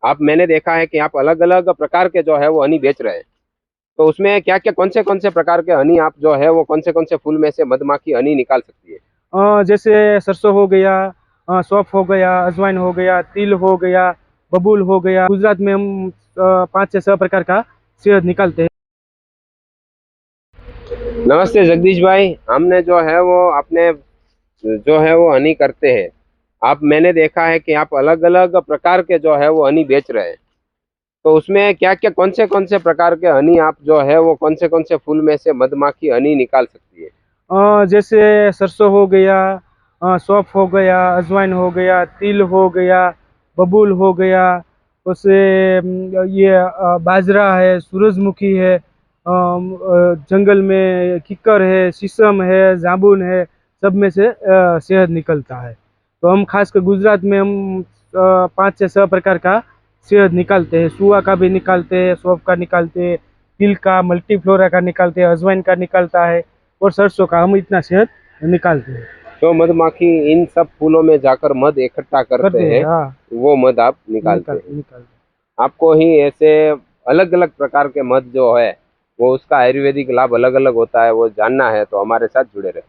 आप मैंने देखा है कि आप अलग अलग प्रकार के जो है वो हनी बेच रहे हैं। तो उसमें क्या क्या कौन से प्रकार के हनी आप जो है वो कौन से फूल में से मधुमक्खी हनी निकाल सकती है? जैसे सरसों हो गया, सौंफ हो गया, अजवाइन हो गया, तिल हो गया, बबूल हो गया। गुजरात में हम 5 से 6 प्रकार का शहद निकालते हैं। नमस्ते जगदीश भाई, हमने जो है वो अपने जो है वो हनी करते हैं। आप मैंने देखा है कि आप अलग अलग प्रकार के जो है वो हनी बेच रहे हैं। तो उसमें क्या क्या कौन से प्रकार के हनी आप जो है वो कौन से फूल में से मधुमक्खी हनी निकाल सकती है? जैसे सरसों हो गया, सौंफ हो गया, अजवाइन हो गया, तिल हो गया, बबूल हो गया। उससे ये बाजरा है, सूरजमुखी है, जंगल में किक्कर है, शीशम है, जामुन है। सब में से शहद निकलता है। तो हम खास कर गुजरात में हम 5 से 6 प्रकार का शहद निकालते हैं। सुआ का भी निकालते हैं, सौंफ का निकालते हैं, तिल का, मल्टीफ्लोरा का निकालते हैं, अजवाइन का निकलता है और सरसों का हम इतना शहद निकालते हैं। जो मधुमक्खी इन सब फूलों में जाकर मध इकट्ठा करते करते हैं, हैं, हाँ। वो मध आप निकालते हैं। निकालते आपको ही ऐसे अलग अलग प्रकार के मध जो है वो उसका आयुर्वेदिक लाभ अलग अलग होता है, वो जानना है तो हमारे साथ जुड़े रहे।